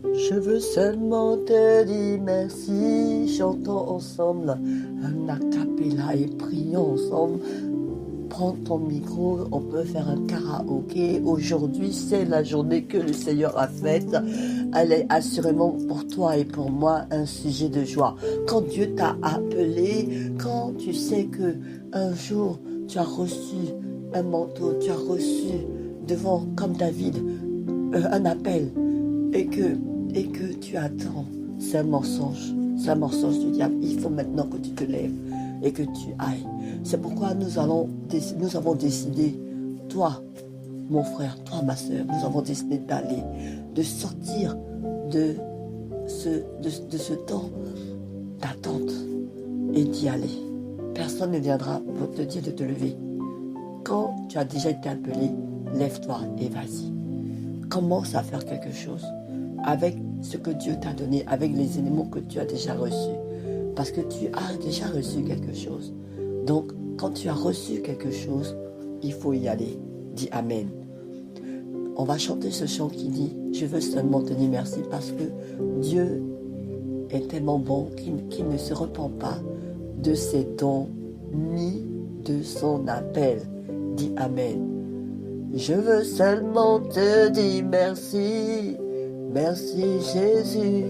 Je veux seulement te dire merci. Chantons ensemble un a cappella et prions ensemble. Prends ton micro, on peut faire un karaoké. Aujourd'hui, c'est la journée que le Seigneur a faite. Elle est assurément pour toi et pour moi un sujet de joie. Quand Dieu t'a appelé, quand tu sais que un jour tu as reçu un manteau, tu as reçu devant, comme David, un appel, et que tu attends, c'est un mensonge du diable. Il faut maintenant que tu te lèves et que tu ailles. C'est pourquoi nous avons décidé, toi, mon frère, toi, ma soeur, nous avons décidé d'aller, de sortir de ce temps d'attente et d'y aller. Personne ne viendra pour te dire de te lever. Quand tu as déjà été appelé, lève-toi et vas-y. Commence à faire quelque chose avec ce que Dieu t'a donné, avec les éléments que tu as déjà reçus. Parce que tu as déjà reçu quelque chose. Donc, quand tu as reçu quelque chose, il faut y aller. Dis Amen. On va chanter ce chant qui dit « Je veux seulement te dire merci parce que Dieu est tellement bon qu'il ne se repent pas de ses dons ni de son appel. » Dis Amen. Je veux seulement te dire merci. Merci Jésus.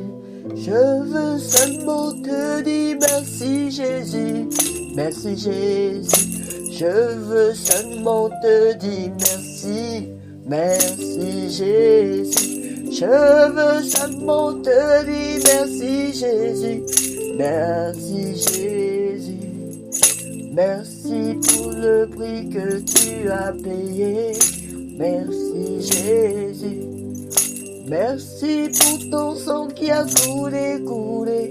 Je veux seulement te dire merci Jésus. Merci Jésus. Je veux seulement te dire merci. Merci Jésus. Je veux seulement te dire merci Jésus. Merci Jésus. Merci pour le prix que tu as payé. Merci Jésus. Merci pour ton sang qui a coulé.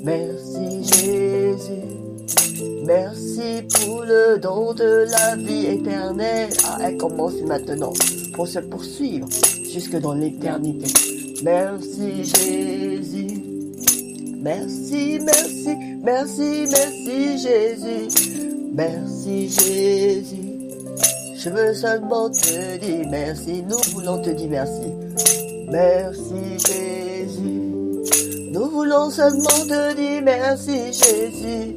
Merci Jésus. Merci pour le don de la vie éternelle. Ah, elle commence maintenant pour se poursuivre jusque dans l'éternité. Merci Jésus. Merci, merci, merci, merci Jésus. Merci Jésus. Je veux seulement te dire merci. Nous voulons te dire merci. Merci Jésus. Nous voulons seulement te dire merci Jésus.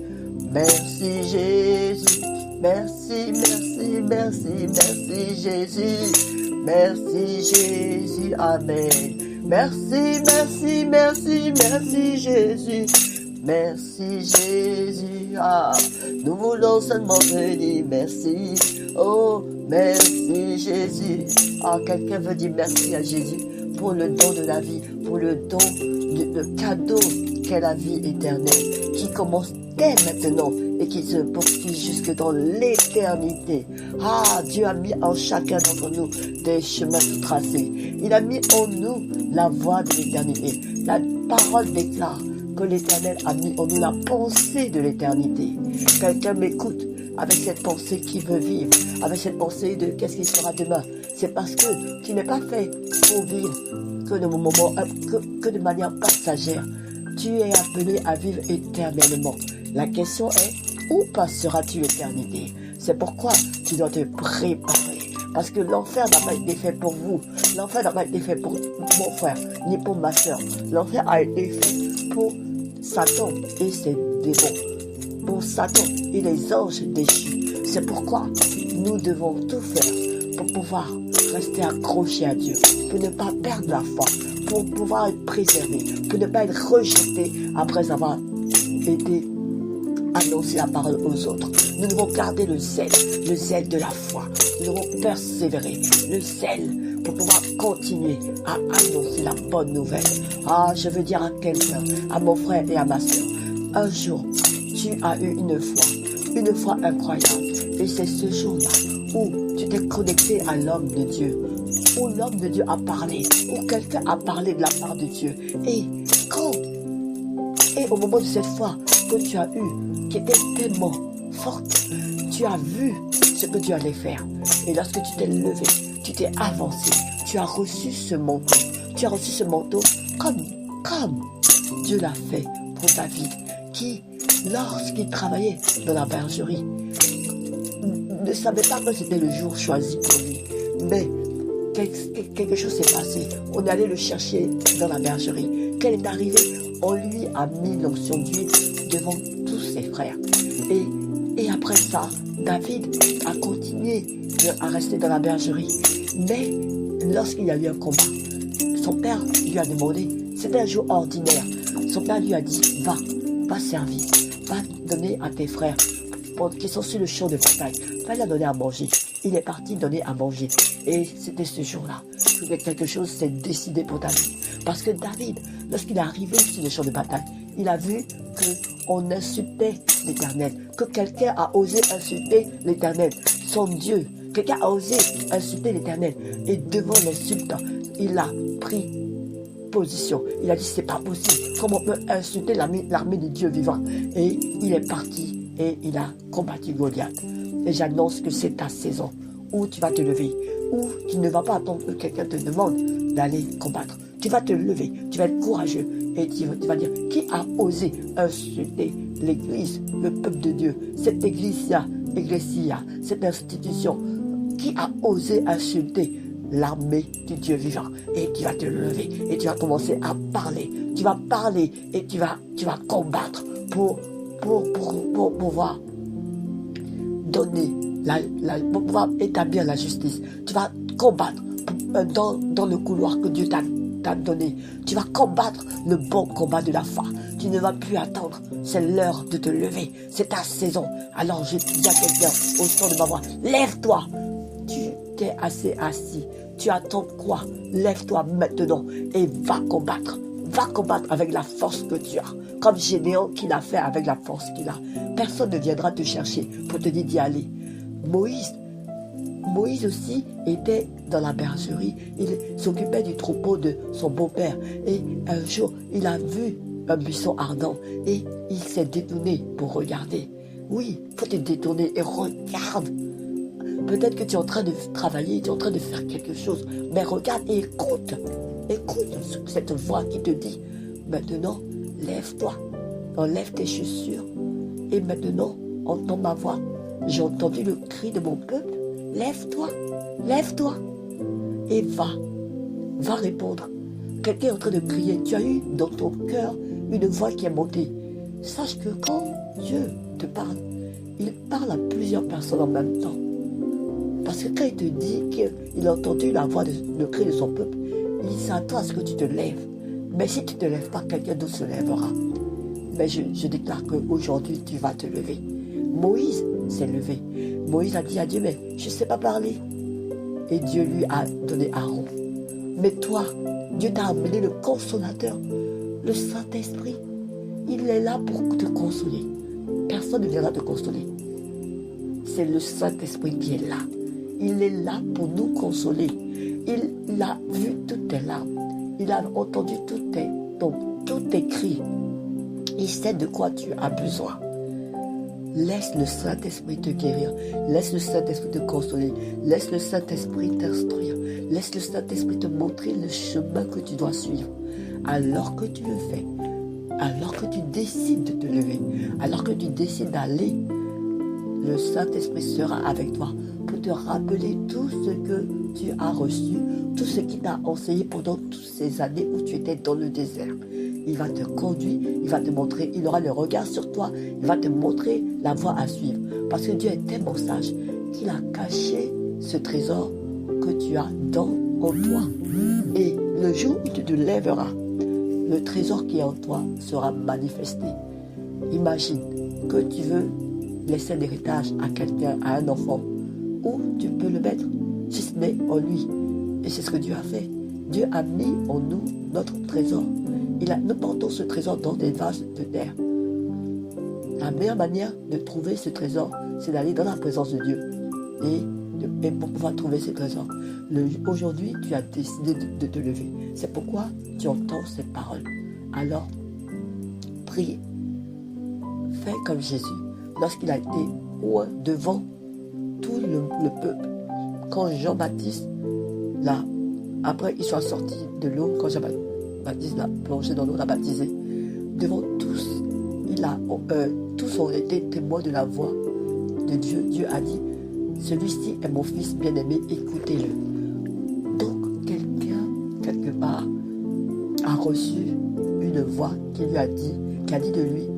Merci Jésus. Merci, merci, merci, merci Jésus. Merci Jésus. Amen. Merci, merci, merci, merci Jésus. Merci Jésus. Ah, nous voulons seulement te dire merci. Oh, merci Jésus. Ah, quelqu'un veut dire merci à Jésus pour le don de la vie, pour le don, le cadeau qu'est la vie éternelle, qui commence dès maintenant et qui se poursuit jusque dans l'éternité. Ah, Dieu a mis en chacun d'entre nous des chemins tout tracés. Il a mis en nous la voie de l'éternité. La parole déclare que l'Éternel a mis en nous la pensée de l'éternité. Quelqu'un m'écoute avec cette pensée qui veut vivre, avec cette pensée de qu'est-ce qui sera demain. C'est parce que tu n'es pas fait pour vivre que de manière passagère. Tu es appelé à vivre éternellement. La question est, où passeras-tu l'éternité? C'est pourquoi tu dois te préparer. Parce que l'enfer n'a pas été fait pour vous. L'enfer n'a pas été fait pour mon frère, ni pour ma soeur. L'enfer a été fait pour Satan et ses démons. Pour Satan et les anges déchus. C'est pourquoi nous devons tout faire pour pouvoir rester accrochés à Dieu, pour ne pas perdre la foi, pour pouvoir être préservé, pour ne pas être rejeté après avoir été annoncer la parole aux autres. Nous devons garder le zèle de la foi. Nous devons persévérer, le zèle pour pouvoir continuer à annoncer la bonne nouvelle. Ah, je veux dire à quelqu'un, à mon frère et à ma soeur, un jour, tu as eu une foi incroyable. Et c'est ce jour-là où tu t'es connecté à l'homme de Dieu, où l'homme de Dieu a parlé, où quelqu'un a parlé de la part de Dieu. Et au moment de cette foi que tu as eue, qui était tellement forte, tu as vu ce que Dieu allait faire. Et lorsque tu t'es levé, tu t'es avancé, tu as reçu ce manteau. Tu as reçu ce manteau comme Dieu l'a fait pour David, qui, lorsqu'il travaillait dans la bergerie, ne savait pas que c'était le jour choisi pour lui. Mais quelque chose s'est passé. On est allé le chercher dans la bergerie. Quand il est arrivé, on lui a mis l'onction d'huile devant tous ses frères. Et après ça, David a continué à rester dans la bergerie. Mais lorsqu'il y a eu un combat, son père lui a demandé, c'était un jour ordinaire, son père lui a dit, va servir, va donner à tes frères qui sont sur le champ de bataille, va leur donner à manger. Il est parti donner à manger. Et c'était ce jour-là que quelque chose s'est décidé pour David. Parce que David, lorsqu'il est arrivé sur le champ de bataille, il a vu qu'on insultait l'Éternel, que quelqu'un a osé insulter l'Éternel, son Dieu. Quelqu'un a osé insulter l'Éternel. Et devant l'insulte, il a pris position. Il a dit, c'est pas possible. Comment on peut insulter l'armée de Dieu vivant? Et il est parti et il a combattu Goliath. Et j'annonce que c'est ta saison où tu vas te lever, où tu ne vas pas attendre que quelqu'un te demande d'aller combattre. Tu vas te lever, tu vas être courageux et tu vas dire, qui a osé insulter l'Église, le peuple de Dieu, cette Église-là, cette institution, qui a osé insulter l'armée du Dieu vivant? Et tu vas te lever et tu vas commencer à parler. Tu vas parler et tu vas combattre pour pouvoir donner, pour pouvoir établir la justice. Tu vas combattre dans le couloir que Dieu t'a donné. Tu vas combattre le bon combat de la foi. Tu ne vas plus attendre. C'est l'heure de te lever. C'est ta saison. Alors je dis à quelqu'un au son de ma voix, lève-toi. Tu t'es assez assis. Tu attends quoi? Lève-toi maintenant et va combattre. Va combattre avec la force que tu as. Comme Gédéon qui l'a fait avec la force qu'il a. Personne ne viendra te chercher pour te dire d'y aller. Moïse aussi était dans la bergerie. Il s'occupait du troupeau de son beau-père. Et un jour, il a vu un buisson ardent. Et il s'est détourné pour regarder. Oui, il faut te détourner et regarde. Peut-être que tu es en train de travailler, tu es en train de faire quelque chose. Mais regarde et écoute. Écoute cette voix qui te dit, maintenant, lève-toi. Enlève tes chaussures. Et maintenant, entends ma voix. J'ai entendu le cri de mon peuple. Lève-toi. Lève-toi. Et va répondre. Quelqu'un est en train de crier. Tu as eu dans ton cœur une voix qui est montée. Sache que quand Dieu te parle, il parle à plusieurs personnes en même temps. Parce que quand il te dit qu'il a entendu la voix, le cri de son peuple, il s'attend à ce que tu te lèves. Mais si tu ne te lèves pas, quelqu'un d'autre se lèvera. Mais je déclare qu'aujourd'hui, tu vas te lever. Moïse s'est levé. Moïse a dit à Dieu, mais je ne sais pas parler. Et Dieu lui a donné Aaron. Mais toi, Dieu t'a amené le consolateur, le Saint-Esprit. Il est là pour te consoler. Personne ne viendra te consoler. C'est le Saint-Esprit qui est là. Il est là pour nous consoler. Il a vu toutes tes larmes. Il a entendu tous tes cris. Il sait de quoi tu as besoin. Laisse le Saint-Esprit te guérir. Laisse le Saint-Esprit te consoler. Laisse le Saint-Esprit t'instruire. Laisse le Saint-Esprit te montrer le chemin que tu dois suivre. Alors que tu le fais, alors que tu décides de te lever, alors que tu décides d'aller, le Saint-Esprit sera avec toi pour te rappeler tout ce que tu as reçu, tout ce qu'il t'a enseigné pendant toutes ces années où tu étais dans le désert. Il va te conduire, il va te montrer, il aura le regard sur toi, il va te montrer la voie à suivre. Parce que Dieu est tellement sage qu'il a caché ce trésor que tu as en toi. Et le jour où tu te lèveras, le trésor qui est en toi sera manifesté. Imagine que tu veux laisser un héritage à quelqu'un, à un enfant, où tu peux le mettre, si ce n'est en lui. Et c'est ce que Dieu a fait. Dieu a mis en nous notre trésor. Nous portons ce trésor dans des vases de terre. La meilleure manière de trouver ce trésor, c'est d'aller dans la présence de Dieu. Et pour pouvoir trouver ce trésor. Aujourd'hui, tu as décidé de te lever. C'est pourquoi tu entends cette parole. Alors, prie. Fais comme Jésus. Lorsqu'il a été devant tout le peuple, quand Jean-Baptiste, là, après il soit sorti de l'eau, quand Jean-Baptiste l'a plongé dans l'eau, l'a baptisé, devant tous, tous ont été témoins de la voix de Dieu. Dieu a dit, celui-ci est mon fils bien-aimé, écoutez-le. Donc, reçu une voix qui a dit de lui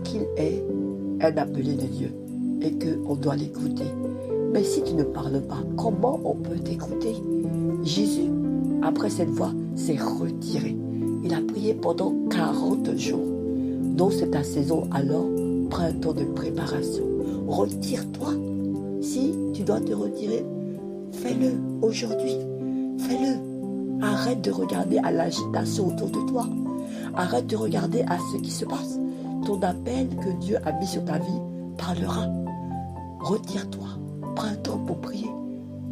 qu'il est un appelé de Dieu et qu'on doit l'écouter. Mais si tu ne parles pas, comment on peut t'écouter? Jésus, après cette voix, s'est retiré. Il a prié pendant 40 jours. Donc c'est ta saison alors, prends un temps de préparation. Retire-toi. Si tu dois te retirer, fais-le aujourd'hui. Fais-le. Arrête de regarder à l'agitation autour de toi. Arrête de regarder à ce qui se passe. Ton appel que Dieu a mis sur ta vie parlera. Retire-toi. Prends un temps pour prier.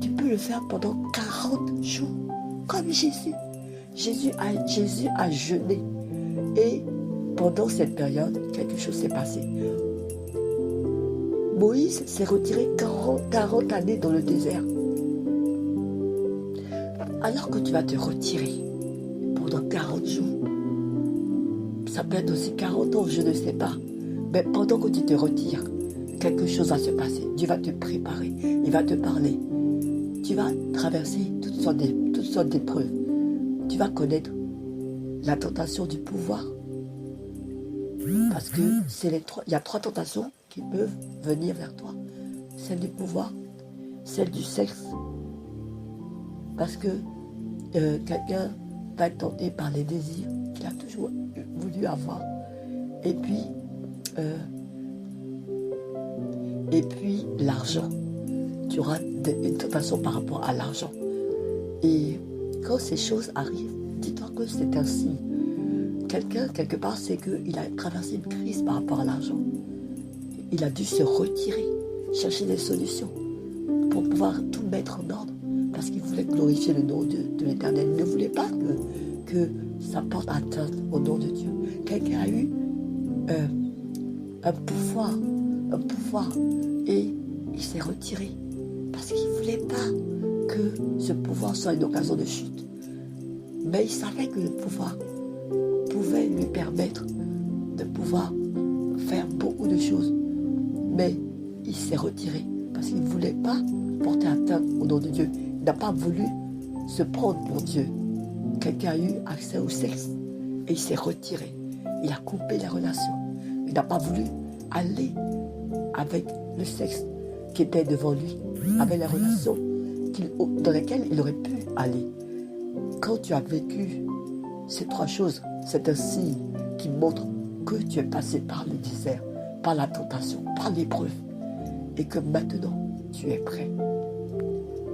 Tu peux le faire pendant 40 jours. Comme Jésus. Jésus a jeûné. Et pendant cette période, quelque chose s'est passé. Moïse s'est retiré 40 années dans le désert. Alors que tu vas te retirer pendant 40 jours, ça peut être aussi 40 ans, je ne sais pas. Mais pendant que tu te retires, quelque chose va se passer. Dieu va te préparer, il va te parler. Tu vas traverser toutes sortes d'épreuves. Tu vas connaître la tentation du pouvoir. Parce que il y a 3 tentations qui peuvent venir vers toi. Celle du pouvoir, celle du sexe. Parce que quelqu'un va être tenté par les désirs qu'il a toujours voulu avoir. Et puis l'argent. Tu auras une tentation par rapport à l'argent. Et quand ces choses arrivent, dis-toi que c'est un signe. Quelqu'un, quelque part, c'est qu'il a traversé une crise par rapport à l'argent. Il a dû se retirer, chercher des solutions pour pouvoir tout mettre en ordre. Parce qu'il voulait glorifier le nom de l'Éternel. Il ne voulait pas que ça porte atteinte au nom de Dieu. Quelqu'un a eu un pouvoir et il s'est retiré. Parce qu'il ne voulait pas que ce pouvoir soit une occasion de chute. Mais il savait que le pouvoir pouvait lui permettre de pouvoir faire beaucoup de choses. Mais il s'est retiré parce qu'il ne voulait pas porter atteinte au nom de Dieu. Il n'a pas voulu se prendre pour Dieu. Quelqu'un a eu accès au sexe et il s'est retiré. Il a coupé les relations. Il n'a pas voulu aller avec le sexe qui était devant lui, avec les relations dans lesquelles il aurait pu aller. Quand tu as vécu ces 3 choses, c'est un signe qui montre que tu es passé par le désert, par la tentation, par l'épreuve, et que maintenant tu es prêt.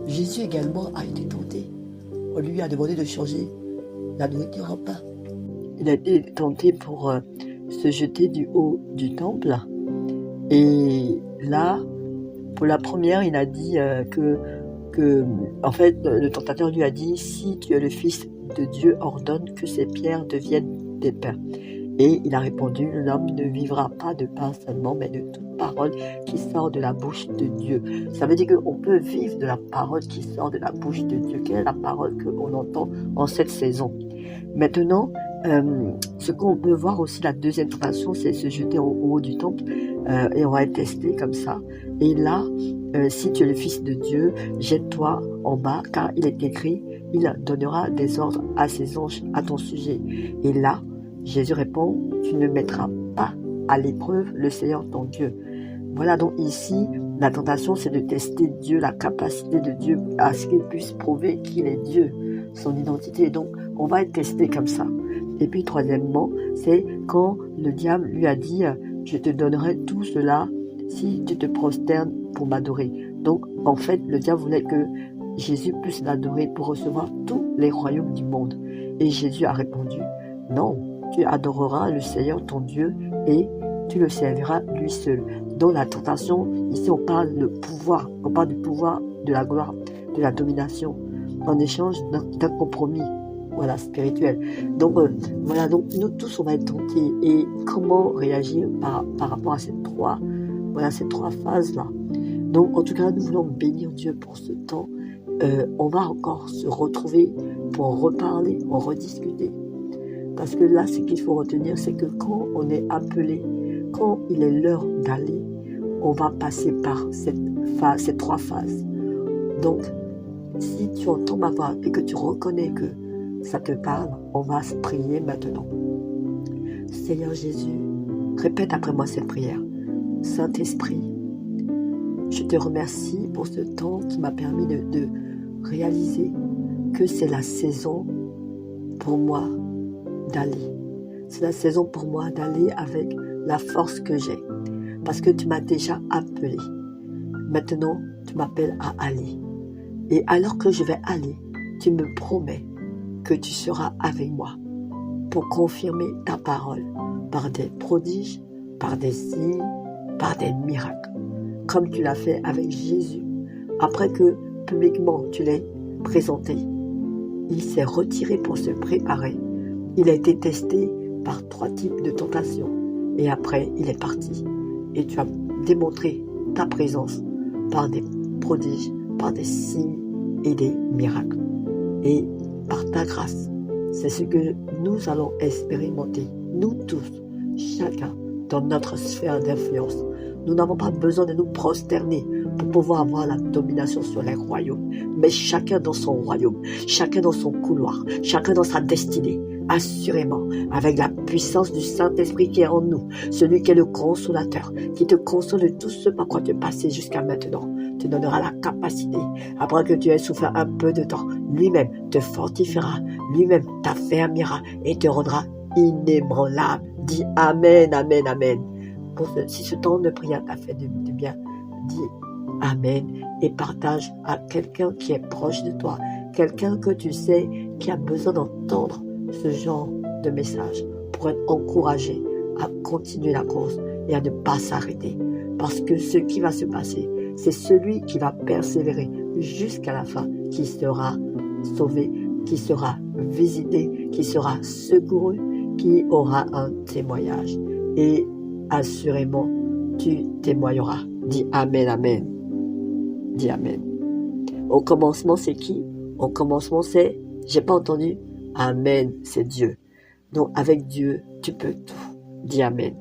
Jésus également a été tenté. On lui a demandé de changer la nourriture en pain. Il a été tenté pour se jeter du haut du temple. Et là, pour la première, il a dit en fait, le tentateur lui a dit, si tu es le Fils de Dieu, ordonne que ces pierres deviennent des pains. Et il a répondu, l'homme ne vivra pas de pain seulement, mais de toute parole qui sort de la bouche de Dieu. Ça veut dire qu'on peut vivre de la parole qui sort de la bouche de Dieu. Quelle est la parole qu'on entend en cette saison? Maintenant, ce qu'on peut voir aussi, la deuxième tentation, c'est se jeter au haut du temple. Et on va être testé comme ça. Et là, si tu es le Fils de Dieu, jette-toi en bas, car il est écrit, il donnera des ordres à ses anges à ton sujet. Et là, Jésus répond, tu ne mettras pas à l'épreuve le Seigneur ton Dieu. Voilà donc ici, la tentation, c'est de tester Dieu, la capacité de Dieu à ce qu'il puisse prouver qu'il est Dieu, son identité. Donc, on va être testé comme ça. Et puis, troisièmement, c'est quand le diable lui a dit, je te donnerai tout cela si tu te prosternes pour m'adorer. Donc, en fait, le diable voulait que Jésus puisse l'adorer pour recevoir tous les royaumes du monde. Et Jésus a répondu, non, tu adoreras le Seigneur ton Dieu et tu le serviras lui seul. Dans la tentation, ici on parle de pouvoir, on parle du pouvoir, de la gloire, de la domination, en échange d'un compromis, voilà, spirituel. Donc voilà, donc nous tous on va être tentés. Et comment réagir par rapport à ces trois phases là. Donc en tout cas, nous voulons bénir Dieu pour ce temps. On va encore se retrouver pour en reparler, en rediscuter. Parce que là, ce qu'il faut retenir, c'est que quand on est appelé, quand il est l'heure d'aller, on va passer par ces 3 phases. Donc, si tu entends ma voix et que tu reconnais que ça te parle, on va se prier maintenant. Seigneur Jésus, répète après moi cette prière. Saint-Esprit, je te remercie pour ce temps qui m'a permis de réaliser que c'est la saison pour moi d'aller. C'est la saison pour moi d'aller avec la force que j'ai. Parce que tu m'as déjà appelé. Maintenant, tu m'appelles à aller. Et alors que je vais aller, tu me promets que tu seras avec moi pour confirmer ta parole par des prodiges, par des signes, par des miracles. Comme tu l'as fait avec Jésus. Après que publiquement tu l'aies présenté, il s'est retiré pour se préparer. Il a été testé par 3 types de tentations. Et après, il est parti. Et tu as démontré ta présence par des prodiges, par des signes et des miracles. Et par ta grâce, c'est ce que nous allons expérimenter, nous tous, chacun dans notre sphère d'influence. Nous n'avons pas besoin de nous prosterner pour pouvoir avoir la domination sur les royaumes, mais chacun dans son royaume, chacun dans son couloir, chacun dans sa destinée, assurément, avec la puissance du Saint-Esprit qui est en nous, celui qui est le consolateur, qui te console de tout ce par quoi tu es passé jusqu'à maintenant. Te donnera la capacité, après que tu aies souffert un peu de temps, lui-même te fortifiera, lui-même t'affermira et te rendra inébranlable. Dis Amen, Amen, Amen. Si ce temps de prière t'a fait du bien, dis Amen et partage à quelqu'un qui est proche de toi, quelqu'un que tu sais qui a besoin d'entendre ce genre de message pour être encouragé à continuer la course et à ne pas s'arrêter. Parce que ce qui va se passer, c'est celui qui va persévérer jusqu'à la fin qui sera sauvé, qui sera visité, qui sera secouru, qui aura un témoignage. Et assurément, tu témoigneras. Dis Amen, Amen. Dis Amen. Au commencement, c'est qui? Au commencement, c'est, j'ai pas entendu. Amen, c'est Dieu. Donc, avec Dieu, tu peux tout. Dis Amen.